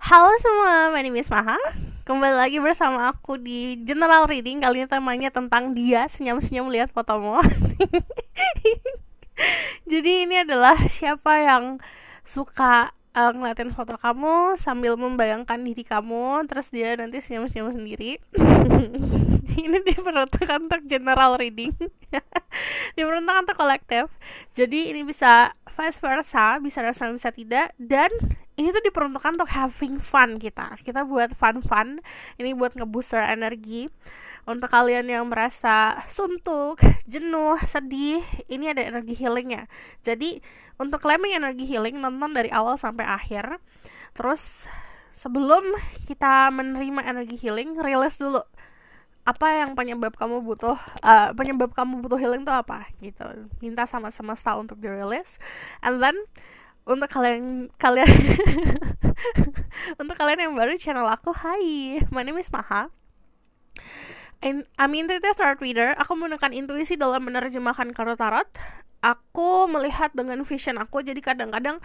Halo semua, my name is Maha. Kembali lagi bersama aku di General Reading. Kali ini temanya tentang dia senyum-senyum lihat fotomu. Jadi ini adalah siapa yang suka ngeliatin foto kamu sambil membayangkan diri kamu, terus dia nanti senyum-senyum sendiri. Ini diperuntukkan untuk general reading. Diperuntukkan untuk kolektif. Jadi ini bisa vice versa, bisa respon bisa tidak, dan ini tuh diperuntukkan untuk having fun kita buat fun ini buat ngebooster energi untuk kalian yang merasa suntuk, jenuh, sedih. Ini ada energi healingnya. Jadi untuk claiming energi healing, nonton dari awal sampai akhir. Terus sebelum kita menerima energi healing, rilis dulu apa yang penyebab kamu butuh healing tuh apa gitu. Minta sama semesta untuk dirilis, and then untuk kalian untuk kalian yang baru channel aku, hi, my name is Maha. I'm intuitive tarot reader. Aku menggunakan intuisi dalam menerjemahkan kartu tarot. Aku melihat dengan vision aku. Jadi kadang-kadang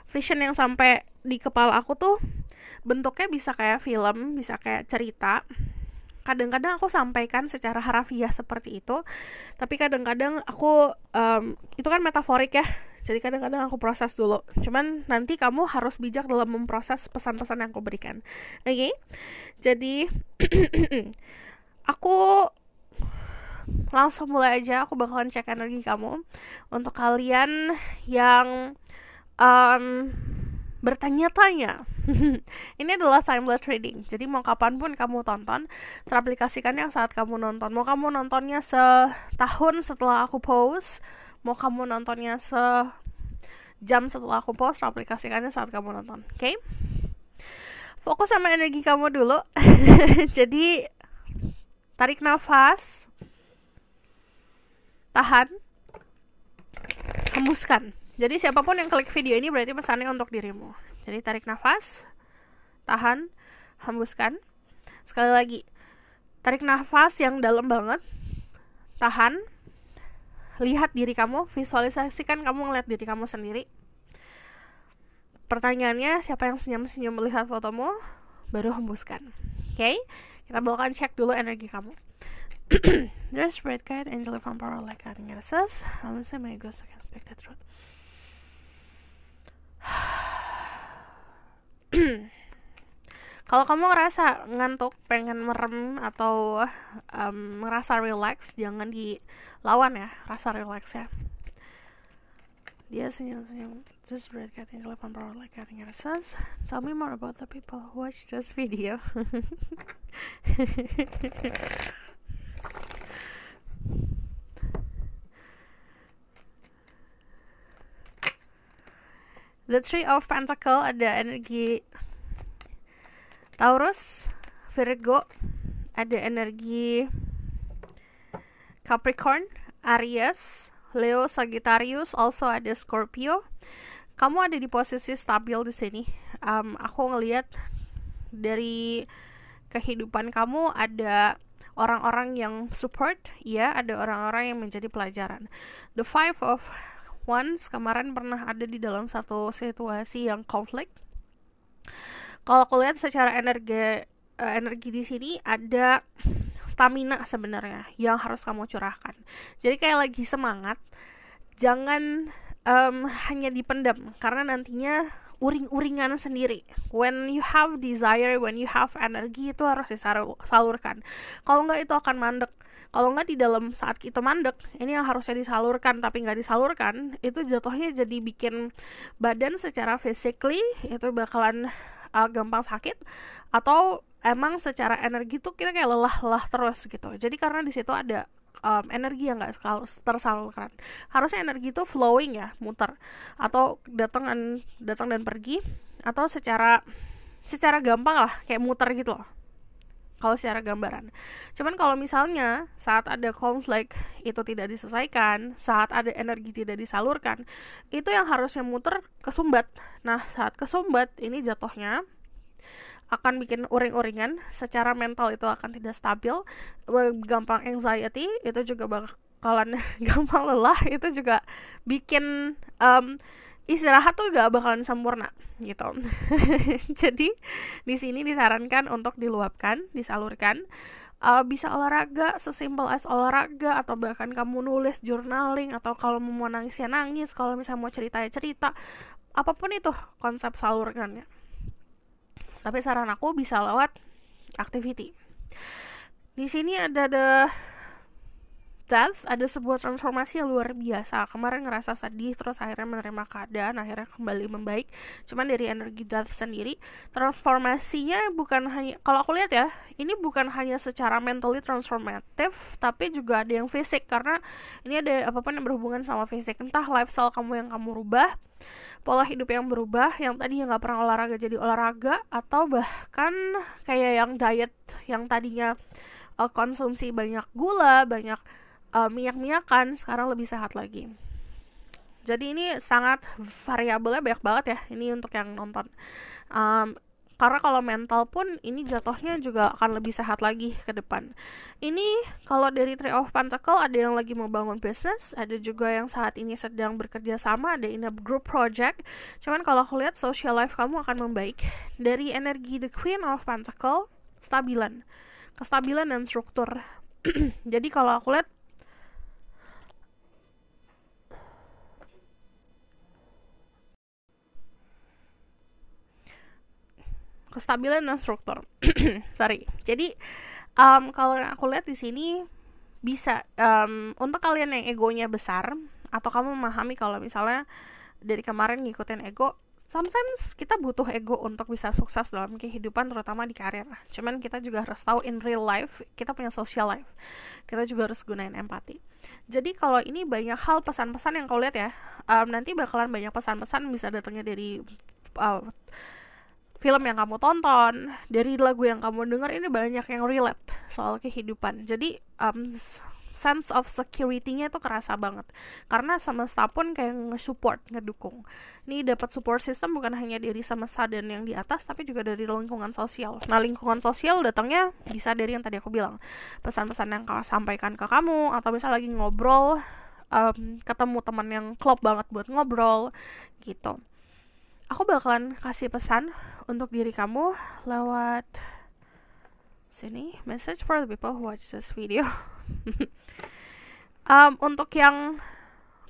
vision yang sampai di kepala aku tuh bentuknya bisa kayak film, bisa kayak cerita. Kadang-kadang aku sampaikan secara harafiah seperti itu, tapi kadang-kadang aku itu kan metaforik ya, jadi kadang-kadang aku proses dulu. Cuman nanti kamu harus bijak dalam memproses pesan-pesan yang aku berikan. Oke? Jadi aku langsung mulai aja. Aku bakalan cek energi kamu. Untuk kalian yang bertanya-tanya, ini adalah timeless reading. Jadi mau kapanpun kamu tonton, teraplikasikannya saat kamu nonton. Mau kamu nontonnya setahun setelah aku post, mau kamu nontonnya sejam setelah aku post, teraplikasikannya saat kamu nonton. Oke? Fokus sama energi kamu dulu. Jadi tarik nafas, tahan, hembuskan. Jadi siapapun yang klik video ini berarti pesannya untuk dirimu. Jadi tarik nafas, tahan, hembuskan. Sekali lagi, tarik nafas yang dalam banget, tahan, lihat diri kamu, visualisasikan kamu ngeliat diri kamu sendiri. Pertanyaannya, siapa yang senyum-senyum melihat fotomu? Baru hembuskan. Oke? Kita bakalan cek dulu energi kamu. There's red guide, angel from power like cutting assess. I'm gonna say my ghost can speak the truth. Kalau kamu ngerasa ngantuk, pengen merem atau ngerasa relax, jangan dilawan ya, rasa relax ya. Dia senyum-senyum. Just red cat angel from power like cutting assess. Tell me more about the people who watch this video. The Three of Pentacle, ada energi Taurus, Virgo, ada energi Capricorn, Aries, Leo, Sagittarius, also ada Scorpio. Kamu ada di posisi stabil di sini. Aku ngelihat dari kehidupan kamu ada orang-orang yang support, ya, ada orang-orang yang menjadi pelajaran. The Five of Wands kemarin pernah ada di dalam satu situasi yang konflik. Kalau aku lihat secara energi di sini ada stamina sebenarnya yang harus kamu curahkan. Jadi kayak lagi semangat, jangan hanya dipendam karena nantinya uring-uringan sendiri. When you have desire, when you have energi, itu harus disalurkan. Kalau enggak itu akan mandek. Kalau nggak di dalam saat kita mandek, ini yang harusnya disalurkan tapi nggak disalurkan, itu jatuhnya jadi bikin badan secara physically itu bakalan gampang sakit, atau emang secara energi tuh kita kayak lelah terus gitu. Jadi karena di situ ada energi yang nggak tersalurkan. Harusnya energi itu flowing ya, muter, atau datang dan pergi, atau secara gampang lah kayak muter gitu loh. Kalau secara gambaran. Cuman kalau misalnya saat ada konflik itu tidak diselesaikan, saat ada energi tidak disalurkan, itu yang harusnya muter kesumbat. Nah, saat kesumbat ini jatuhnya akan bikin uring-uringan, secara mental itu akan tidak stabil, gampang anxiety, itu juga bakalan gampang lelah, itu juga bikin istirahat tuh gak bakalan sempurna gitu. Jadi di sini disarankan untuk diluapkan, disalurkan. Bisa olahraga, sesimpel as olahraga, atau bahkan kamu nulis, journaling, atau kalau mau nangis ya nangis, kalau misalnya mau cerita ya cerita, apapun itu konsep salurkannya. Tapi saran aku bisa lewat activity. Di sini ada ada sebuah transformasi yang luar biasa. Kemarin ngerasa sedih, terus akhirnya menerima keadaan, akhirnya kembali membaik. Cuman dari energi death sendiri, transformasinya bukan hanya, kalau aku lihat ya, ini bukan hanya secara mentally transformative, tapi juga ada yang fisik, karena ini ada apapun yang berhubungan sama fisik. Entah lifestyle kamu yang kamu rubah, pola hidup yang berubah, yang tadi yang gak pernah olahraga jadi olahraga, atau bahkan kayak yang diet, yang tadinya konsumsi banyak gula, banyak minyak-minyakan, sekarang lebih sehat lagi. Jadi ini sangat variabelnya banyak banget ya, ini untuk yang nonton. Karena kalau mental pun ini jatuhnya juga akan lebih sehat lagi ke depan. Ini kalau dari Three of Pentacles, ada yang lagi mau bangun bisnis, ada juga yang saat ini sedang bekerja sama, ada in a group project. Cuman kalau aku lihat social life kamu akan membaik. Dari energi the Queen of Pentacles, kestabilan dan struktur. Jadi kalau aku lihat kestabilan dan struktur. Sorry. Jadi kalau aku lihat di sini bisa untuk kalian yang egonya besar, atau kamu memahami kalau misalnya dari kemarin ngikutin ego, sometimes kita butuh ego untuk bisa sukses dalam kehidupan, terutama di karir. Cuman kita juga harus tahu in real life kita punya social life. Kita juga harus gunain empati. Jadi kalau ini banyak hal pesan-pesan yang kau lihat ya, nanti bakalan banyak pesan-pesan bisa datangnya dari film yang kamu tonton, dari lagu yang kamu dengar, ini banyak yang relate soal kehidupan. Jadi sense of security-nya itu kerasa banget. Karena semesta pun kayak nge-support, ngedukung. Ini dapat support system bukan hanya dari semesta dan yang di atas, tapi juga dari lingkungan sosial. Nah, lingkungan sosial datangnya bisa dari yang tadi aku bilang. Pesan-pesan yang kau sampaikan ke kamu, atau misalnya lagi ngobrol, ketemu teman yang klop banget buat ngobrol, gitu. Aku bakalan kasih pesan untuk diri kamu lewat sini, message for the people who watch this video. Untuk yang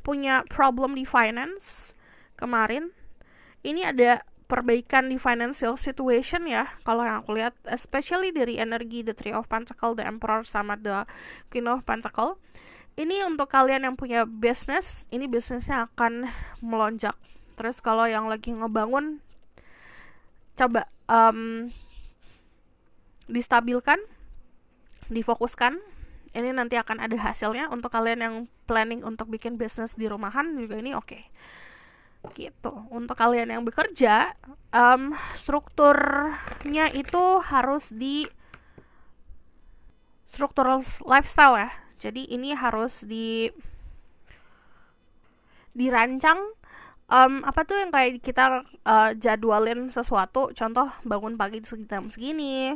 punya problem di finance kemarin, ini ada perbaikan di financial situation ya, kalau yang aku lihat, especially dari energi the Three of Pentacles, the Emperor, sama the Queen of Pentacles. Ini untuk kalian yang punya business, ini bisnisnya akan melonjak. Terus kalau yang lagi ngebangun, coba distabilkan, difokuskan. Ini nanti akan ada hasilnya. Untuk kalian yang planning untuk bikin bisnis di rumahan juga ini oke. Gitu. Untuk kalian yang bekerja, strukturnya itu harus di struktural lifestyle ya. Jadi ini harus dirancang. Apa tuh yang kayak kita jadwalin sesuatu, contoh bangun pagi jam segini,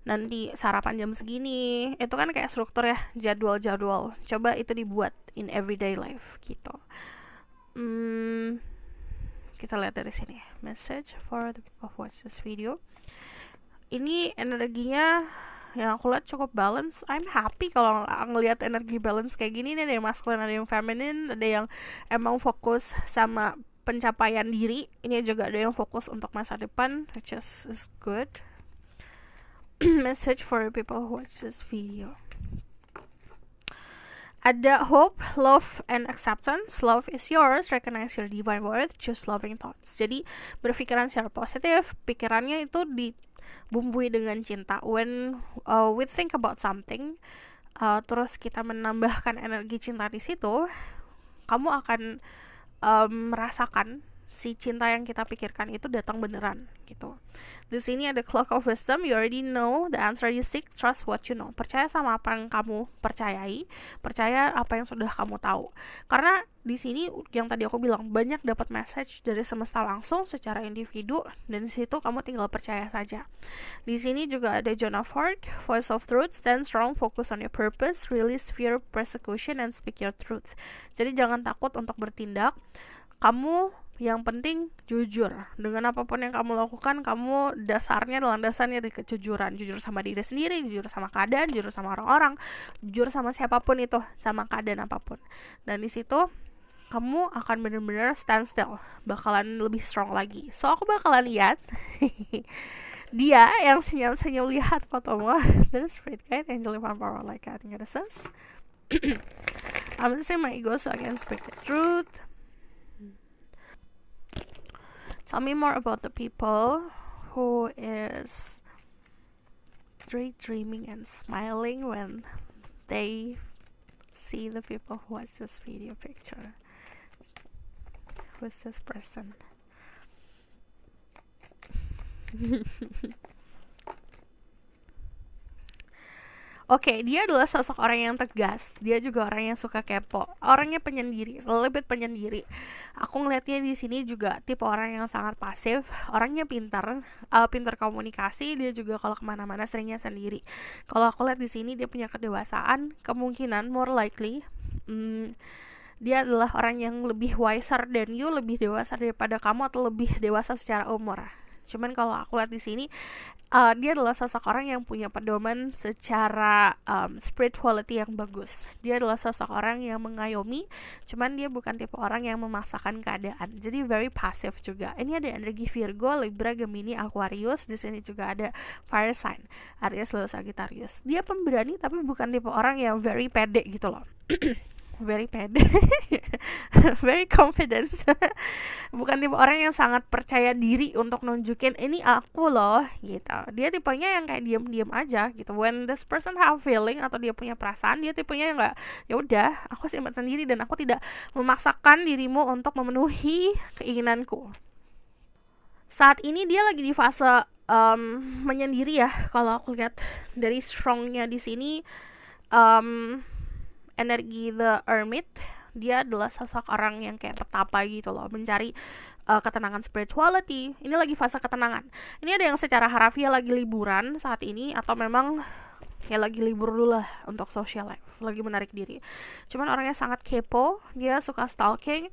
nanti sarapan jam segini, itu kan kayak struktur ya, jadwal. Coba itu dibuat in everyday life gitu. Kita lihat dari sini, message for the people who watch this video. Ini energinya yang aku lihat cukup balance. I'm happy kalau ngelihat energi balance kayak gini nih. Ada yang masculine, ada yang feminine, ada yang emang fokus sama pencapaian diri. Ini juga ada yang fokus untuk masa depan, which is good. Message for people who watch this video. Ada hope, love, and acceptance. Love is yours. Recognize your divine worth. Choose loving thoughts. Jadi berpikiran secara positif. Pikirannya itu dibumbui dengan cinta. When we think about something, terus kita menambahkan energi cinta di situ, kamu akan merasakan si cinta yang kita pikirkan itu datang beneran gitu. Di sini ada Clock of Wisdom. You already know the answer you seek. Trust what you know. Percaya sama apa yang kamu percayai. Percaya apa yang sudah kamu tahu. Karena di sini yang tadi aku bilang, banyak dapat message dari semesta langsung secara individu, dan di situ kamu tinggal percaya saja. Di sini juga ada Joan of Hearts, Voice of Truth. Stand strong, focus on your purpose, release fear, persecution, and speak your truth. Jadi jangan takut untuk bertindak. kamu yang penting jujur dengan apapun yang kamu lakukan. Kamu dasarnya adalah dasarnya dari kejujuran, jujur sama diri sendiri, jujur sama keadaan, jujur sama orang-orang, jujur sama siapapun itu, sama keadaan apapun. Dan di situ kamu akan benar-benar stand still, bakalan lebih strong lagi. So aku bakalan lihat dia yang senyum-senyum lihat fotomu. That is great, guys. Angel Van Power, like I think it is. I'm gonna say my ego so I can speak the truth. Tell me more about the people who is daydreaming and smiling when they see the people who watch this video picture. Who is this person? Oke, dia adalah sosok orang yang tegas. Dia juga orang yang suka kepo. Orangnya penyendiri, lebih penyendiri. Aku ngeliatnya di sini juga tipe orang yang sangat pasif. Orangnya pintar komunikasi. Dia juga kalau kemana-mana seringnya sendiri. Kalau aku lihat di sini dia punya kedewasaan. Kemungkinan more likely, dia adalah orang yang lebih wiser than you, lebih dewasa daripada kamu atau lebih dewasa secara umur. Cuman kalau aku lihat di sini, dia adalah sosok orang yang punya pedoman secara spirituality yang bagus. Dia adalah sosok orang yang mengayomi, cuman dia bukan tipe orang yang memaksakan keadaan. Jadi very passive juga. Ini ada energi Virgo, Libra, Gemini, Aquarius. Di sini juga ada fire sign, Aries, Leo, Sagittarius. Dia pemberani tapi bukan tipe orang yang very pede gitu loh. Very pede. Very confident. Bukan tipe orang yang sangat percaya diri untuk nunjukin ini aku loh gitu. Dia tipenya yang kayak diam-diam aja gitu. When this person have feeling atau dia punya perasaan, dia tipenya yang enggak, ya udah aku simpan sendiri dan aku tidak memaksakan dirimu untuk memenuhi keinginanku. Saat ini dia lagi di fase menyendiri ya. Kalau aku lihat dari strongnya di sini, energi The Hermit, dia adalah sosok orang yang kayak petapa gitu loh, mencari ketenangan spirituality. Ini lagi fase ketenangan. Ini ada yang secara harafiah lagi liburan saat ini, atau memang ya lagi libur dulu lah untuk social life, lagi menarik diri. Cuman orangnya sangat kepo, dia suka stalking,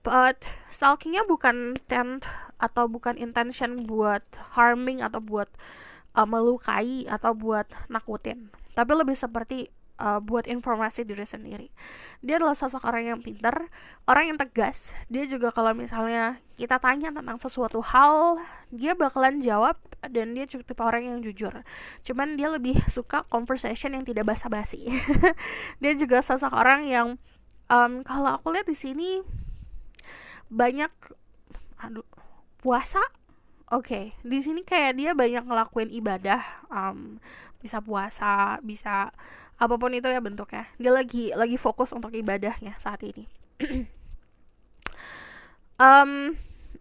but stalkingnya bukan intent atau bukan intention buat harming atau buat melukai atau buat nakutin, tapi lebih seperti buat informasi diri sendiri. Dia adalah sosok orang yang pintar, orang yang tegas. Dia juga kalau misalnya kita tanya tentang sesuatu hal, dia bakalan jawab, dan dia juga tipe orang yang jujur. Cuman dia lebih suka conversation yang tidak basa-basi. Dia juga sosok orang yang kalau aku lihat di sini banyak puasa. Oke, di sini kayak dia banyak ngelakuin ibadah, bisa puasa, bisa apapun itu ya bentuknya. Dia lagi fokus untuk ibadahnya saat ini.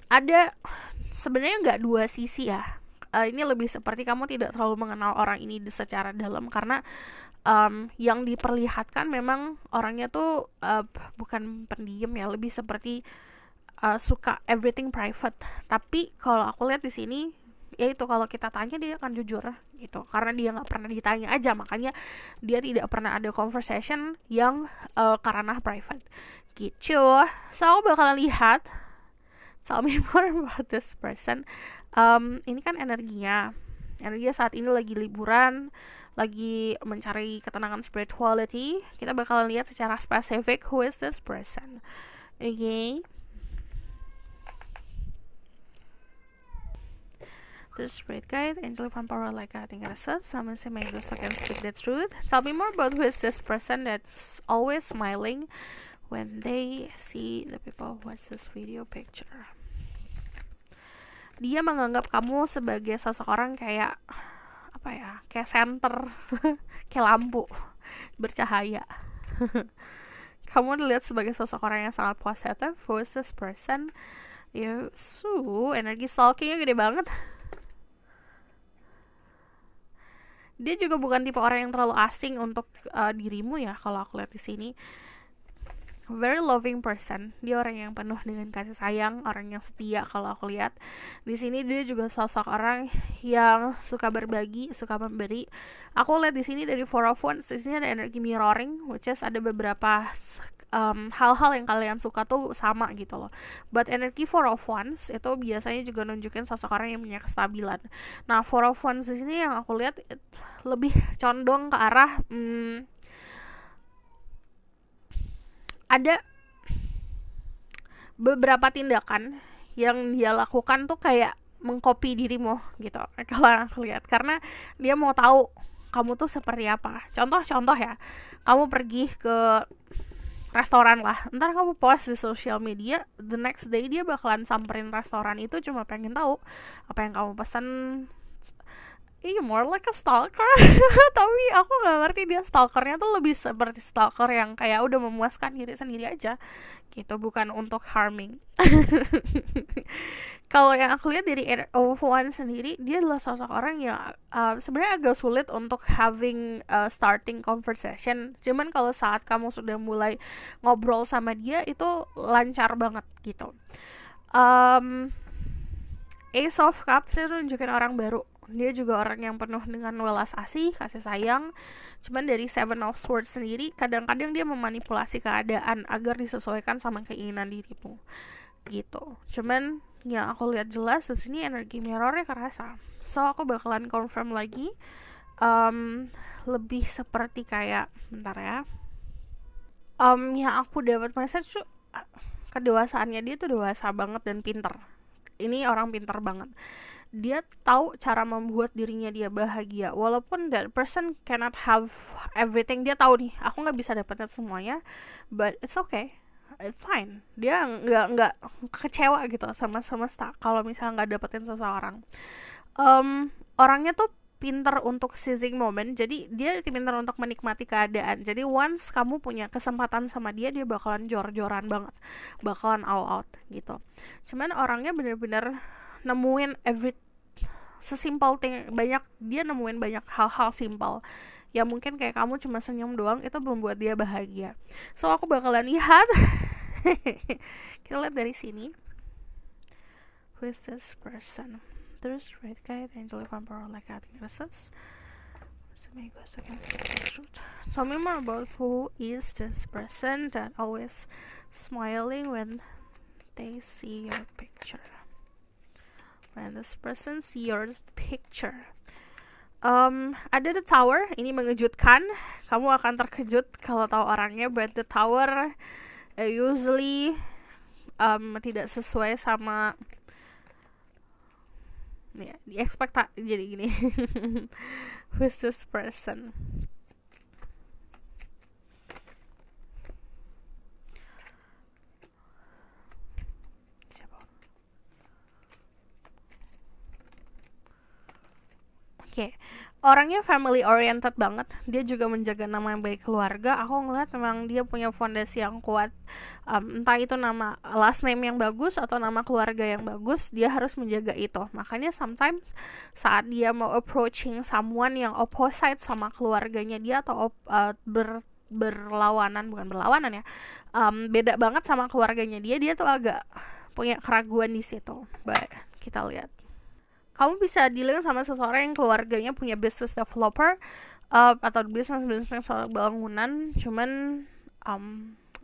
Ada sebenarnya nggak dua sisi ya. Ini lebih seperti kamu tidak terlalu mengenal orang ini secara dalam, karena yang diperlihatkan memang orangnya tuh bukan pendiam ya, lebih seperti suka everything private. Tapi kalau aku lihat di sini, yaitu kalau kita tanya dia akan jujur gitu, karena dia nggak pernah ditanya aja, makanya dia tidak pernah ada conversation yang karena private gitu. So aku bakalan lihat. Tell me more about this person. Ini kan energinya saat ini lagi liburan, lagi mencari ketenangan spirituality. Kita bakalan lihat secara spesifik who is this person. Okay. There's great guys, Angel Van Power, like I think it says. Someone say maybe so I can speak the truth. Tell me more about who is this person that's always smiling when they see the people who watch this video picture. Dia menganggap kamu sebagai sosok orang kayak apa ya, kayak center, kayak lampu bercahaya. Kamu dilihat sebagai sosok orang yang sangat positif. Who is this person? Energi stalkingnya gede banget. Dia juga bukan tipe orang yang terlalu asing untuk dirimu ya. Kalau aku lihat di sini, very loving person. Dia orang yang penuh dengan kasih sayang, orang yang setia. Kalau aku lihat di sini, dia juga sosok orang yang suka berbagi, suka memberi. Aku lihat di sini dari Four of Wands, di sini ada energi mirroring, which is ada beberapa hal-hal yang kalian suka tuh sama gitu loh. But energi four of wands itu biasanya juga nunjukin sosok orang yang punya kestabilan. Nah, four of wands di sini yang aku lihat lebih condong ke arah ada beberapa tindakan yang dia lakukan tuh kayak mengcopy dirimu gitu kalau aku lihat, karena dia mau tahu kamu tuh seperti apa. Contoh ya, kamu pergi ke restoran lah, ntar kamu post di sosial media, the next day dia bakalan samperin restoran itu cuma pengen tahu apa yang kamu pesan. More like a stalker. Tapi aku nggak ngerti dia stalkernya tuh lebih seperti stalker yang kayak udah memuaskan diri sendiri aja gitu, bukan untuk harming. Kalau yang aku lihat dari One sendiri, dia adalah sosok orang yang sebenarnya agak sulit untuk having starting conversation. Cuman kalau saat kamu sudah mulai ngobrol sama dia itu lancar banget gitu. Ace of Cups itu nunjukin orang baru. Dia juga orang yang penuh dengan welas asih, kasih sayang. Cuman dari Seven of Swords sendiri, kadang-kadang dia memanipulasi keadaan agar disesuaikan sama keinginan dirimu gitu. Cuman yang aku lihat jelas di sini energi mirrornya kerasa. So aku bakalan confirm lagi. Lebih seperti kayak, bentar ya. Yang aku dapat message tuh kedewasaannya dia tuh dewasa banget dan pinter. Ini orang pinter banget. Dia tahu cara membuat dirinya dia bahagia, walaupun that person cannot have everything. Dia tahu nih, aku nggak bisa dapetin semuanya, but it's okay, it's fine. Dia nggak kecewa gitu sama semesta kalau misalnya nggak dapetin seseorang. Orangnya tuh pinter untuk seizing moment, jadi dia pinter untuk menikmati keadaan. Jadi once kamu punya kesempatan sama dia, dia bakalan jor-joran banget, bakalan all out gitu. Cuman orangnya bener-bener nemuin sesimpel dia nemuin banyak hal-hal simpel yang mungkin kayak kamu cuma senyum doang itu belum buat dia bahagia. So aku bakalan lihat. Kita lihat dari sini. Who is this person? There's red guy, the angel of emperor like I think this is. Tell me more about who is this person that always smiling when they see your picture. When this person see your picture. Ada the tower, ini mengejutkan. Kamu akan terkejut kalau tahu orangnya, but the tower usually tidak sesuai sama di ekspektasi. Jadi gini. Who's this person? Oke, orangnya family oriented banget. Dia juga menjaga nama yang baik keluarga. Aku ngeliat memang dia punya fondasi yang kuat. Entah itu nama last name yang bagus atau nama keluarga yang bagus, dia harus menjaga itu. Makanya sometimes saat dia mau approaching someone yang opposite sama keluarganya dia atau berlawanan, bukan berlawanan ya, beda banget sama keluarganya dia tuh agak punya keraguan di situ. But kita lihat. Kamu bisa dealing sama seseorang yang keluarganya punya business developer atau bisnis soal bangunan. Cuman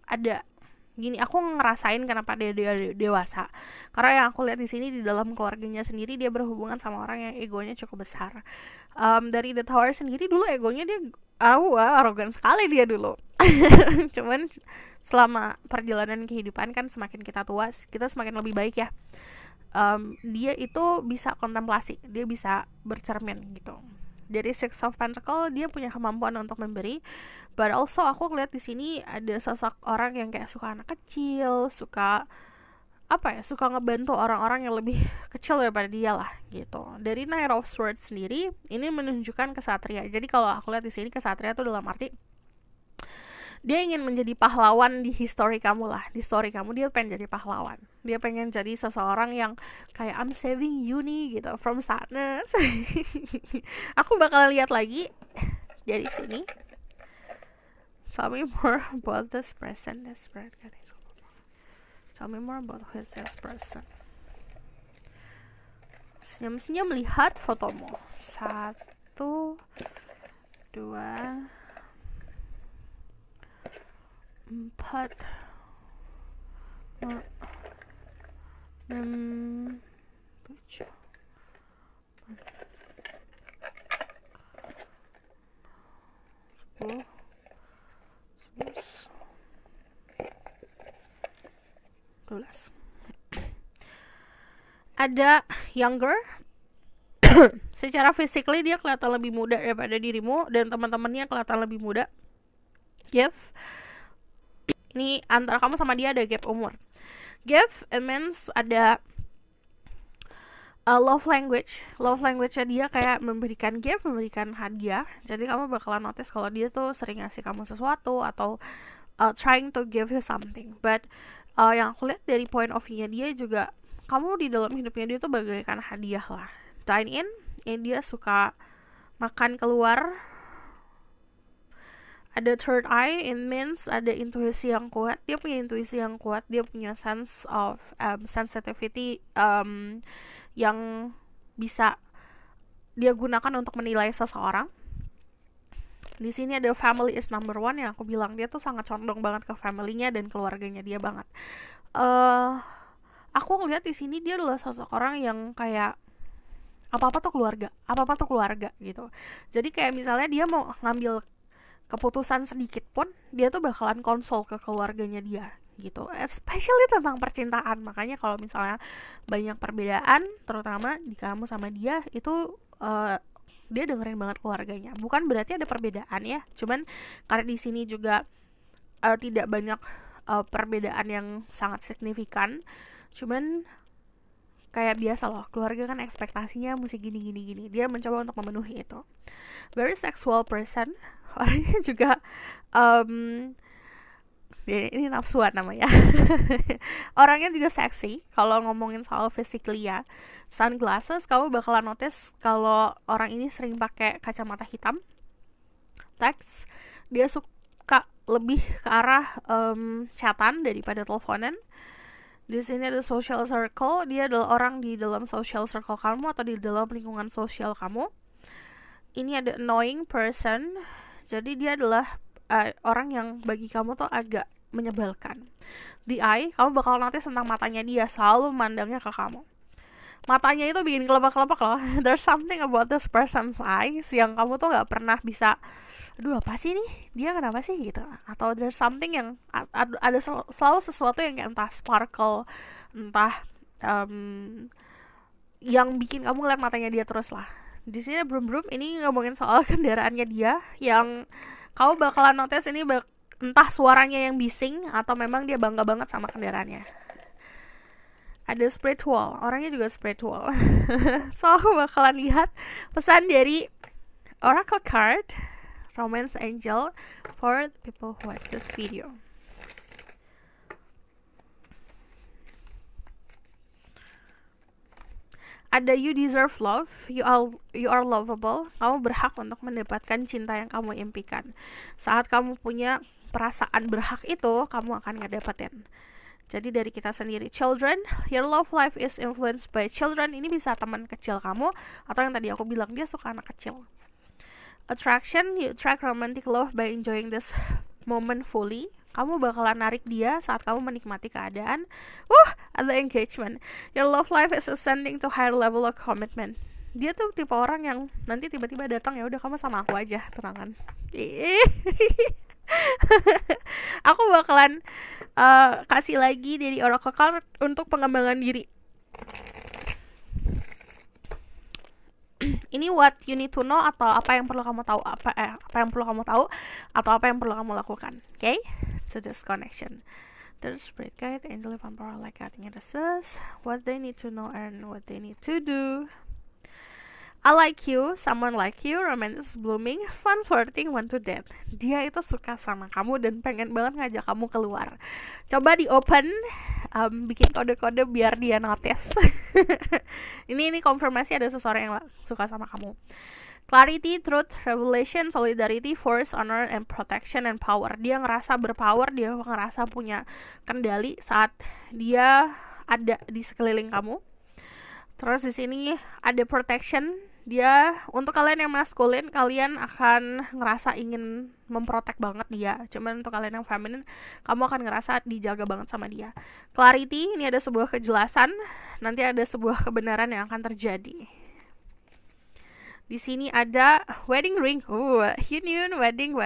ada gini, aku ngerasain kenapa dia dewasa. Karena yang aku lihat di sini di dalam keluarganya sendiri dia berhubungan sama orang yang egonya cukup besar. Dari The Tower sendiri dulu egonya dia arogan sekali dia dulu. Cuman selama perjalanan kehidupan kan semakin kita tua kita semakin lebih baik ya. Dia itu bisa kontemplasi, dia bisa bercermin gitu. Dari Six of Pentacles dia punya kemampuan untuk memberi, but also aku lihat di sini ada sosok orang yang kayak suka anak kecil, suka ngebantu orang-orang yang lebih kecil daripada dia lah gitu. Dari Knight of Swords sendiri ini menunjukkan kesatria. Jadi kalau aku lihat di sini kesatria itu dalam arti dia ingin menjadi pahlawan di history kamu lah. Di story kamu dia pengen jadi pahlawan. Dia pengen jadi seseorang yang kayak I'm saving you nih gitu from sadness. Aku bakal lihat lagi dari sini. Tell me more about this person. Tell me more about who is this person. Senyum-senyum melihat fotomu. 1, 2, 4, 4 6 7 10 11 12. Ada younger. Secara physically dia kelihatan lebih muda daripada dirimu, dan teman-temannya kelihatan lebih muda. Give. Ini antara kamu sama dia ada gap umur. Give means ada love language. Love language-nya dia kayak memberikan gift, memberikan hadiah. Jadi kamu bakalan notice kalau dia tuh sering ngasih kamu sesuatu atau trying to give you something. But yang aku lihat dari point of view-nya dia juga, kamu di dalam hidupnya dia tuh bagaikan hadiah lah. Dine in, dia suka makan keluar. Ada third eye, it means ada intuisi yang kuat. Dia punya intuisi yang kuat, dia punya sense of sensitivity yang bisa dia gunakan untuk menilai seseorang. Di sini ada family is number one, yang aku bilang dia tuh sangat condong banget ke family-nya dan keluarganya dia banget. Aku ngeliat di sini dia adalah seseorang yang kayak apa-apa tuh keluarga gitu. Jadi kayak misalnya dia mau ngambil keputusan sedikit pun, dia tuh bakalan konsul ke keluarganya dia gitu, especially tentang percintaan. Makanya kalau misalnya banyak perbedaan, terutama di kamu sama dia, itu dia dengerin banget keluarganya. Bukan berarti ada perbedaan ya, cuman karena di sini juga tidak banyak perbedaan yang sangat signifikan, cuman kayak biasa loh, keluarga kan ekspektasinya mesti gini. Dia mencoba untuk memenuhi itu. Very sexual person. Orangnya juga ini nafsuan namanya. Orangnya juga seksi. Kalau ngomongin soal physically ya, sunglasses, kamu bakalan notice kalau orang ini sering pakai kacamata hitam. Teks, dia suka lebih ke arah chatan daripada teleponan. Di sini ada social circle, dia adalah orang di dalam social circle kamu atau di dalam lingkungan sosial kamu. Ini ada annoying person, jadi dia adalah orang yang bagi kamu tuh agak menyebalkan. The eye, kamu bakal notice tentang matanya dia, selalu mandangnya ke kamu. Matanya itu bikin kelopak-kelopak loh. There's something about this person's eyes yang kamu tuh gak pernah bisa, aduh apa sih nih, dia kenapa sih gitu. Atau there's something yang ada selalu sesuatu yang entah sparkle, entah yang bikin kamu ngeliat matanya dia terus lah. Di sini Brum ini ngomongin soal kendaraannya dia, yang kamu bakalan notice ini entah suaranya yang bising atau memang dia bangga banget sama kendaraannya. Ada spiritual, orangnya juga spiritual. So aku bakalan lihat pesan dari Oracle card Romance Angel for the people who watch this video. Ada you deserve love, you are lovable. Kamu berhak untuk mendapatkan cinta yang kamu impikan. Saat kamu punya perasaan berhak itu, kamu akan ngedapetin. Jadi dari kita sendiri. Children, your love life is influenced by children. Ini bisa teman kecil kamu, atau yang tadi aku bilang dia suka anak kecil. Attraction, you attract romantic love by enjoying this moment fully. Kamu bakalan narik dia saat kamu menikmati keadaan. Ada engagement. Your love life is ascending to higher level of commitment. Dia tuh tipe orang yang nanti tiba-tiba datang, ya udah kamu sama aku aja, tenangan. Aku bakalan kasih lagi dari Oracle card untuk pengembangan diri. Ini what you need to know, atau apa yang perlu kamu tahu, apa yang perlu kamu tahu, atau apa yang perlu kamu lakukan. Okay? To this connection. There's spirit guide, angel, and power like cutting it assess what they need to know and what they need to do. I like you, someone like you, romance is blooming, fun flirting, want to date. Dia itu suka sama kamu dan pengen banget ngajak kamu keluar. Coba di open, bikin kode-kode biar dia notice. Ini konfirmasi ada seseorang yang suka sama kamu. Clarity, truth, revelation, solidarity, force, honor, and protection, and power. Dia ngerasa berpower, dia ngerasa punya kendali saat dia ada di sekeliling kamu. Terus di sini ada protection. Dia, untuk kalian yang maskulin, kalian akan ngerasa ingin memprotek banget dia. Cuman untuk kalian yang feminin, kamu akan ngerasa dijaga banget sama dia. Clarity, ini ada sebuah kejelasan, nanti ada sebuah kebenaran yang akan terjadi. Di sini ada wedding ring, union, wedding,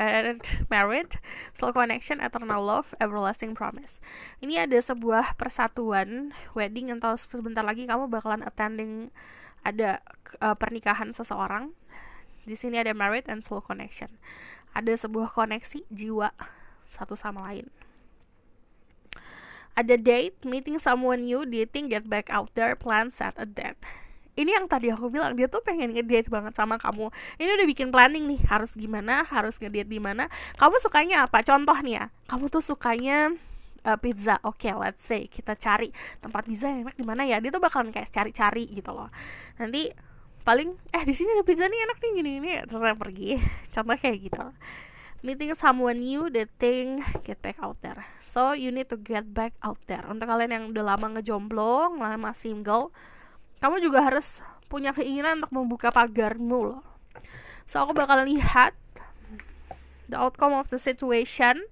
married, soul connection, eternal love, everlasting promise. Ini ada sebuah persatuan, wedding, entah sebentar lagi kamu bakalan attending ada pernikahan seseorang. Di sini ada married and soul connection. Ada sebuah koneksi jiwa satu sama lain. Ada date, meeting someone new, dating, get back out there, plan, set a date. Ini yang tadi aku bilang, dia tuh pengen ngedate banget sama kamu. Ini udah bikin planning nih, harus gimana, harus ngedate di mana. Kamu sukanya apa? Contoh nih ya, kamu tuh sukanya pizza. Oke, let's say kita cari tempat pizza yang enak di mana ya. Dia tuh bakalan kayak cari-cari gitu loh. Nanti paling di sini ada pizza nih enak nih gini-gini, terus saya pergi. Contoh kayak gitu. Meeting someone new, dating, get back out there. So you need to get back out there. Untuk kalian yang udah lama ngejomblo, lama single, kamu juga harus punya keinginan untuk membuka pagarmu loh. So aku bakal lihat the outcome of the situation.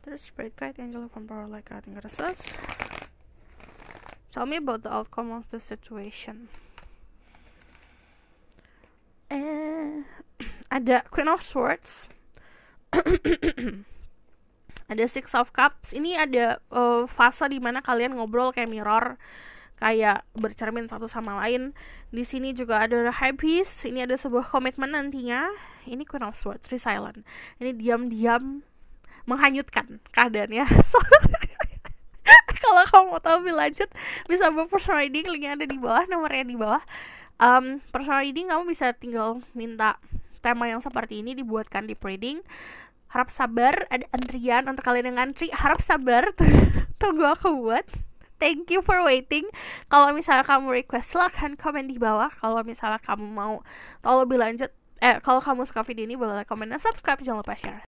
There's Spirit Guide, Angel of Power, like guiding Goddesses. Tell me about the outcome of the situation. Ada Queen of Swords. Ada Six of Cups. Ini ada fase dimana kalian ngobrol kayak mirror, kayak bercermin satu sama lain. Di sini juga ada High Priest. Ini ada sebuah komitmen nantinya. Ini Queen of Swords, Silent. Ini diam-diam menghanyutkan keadaannya. So, kalau kamu mau tahu lebih lanjut, bisa buat personal reading, linknya ada di bawah, nomornya di bawah. Personal reading kamu bisa tinggal minta tema yang seperti ini dibuatkan di reading. Harap sabar, ada antrian untuk kalian yang ngantri. Harap sabar, tunggu aku buat. Thank you for waiting. Kalau misalnya kamu request, silahkan komen di bawah. Kalau misalnya kamu mau tahu lebih lanjut, kalau kamu suka video ini, boleh komen dan subscribe, jangan lupa share.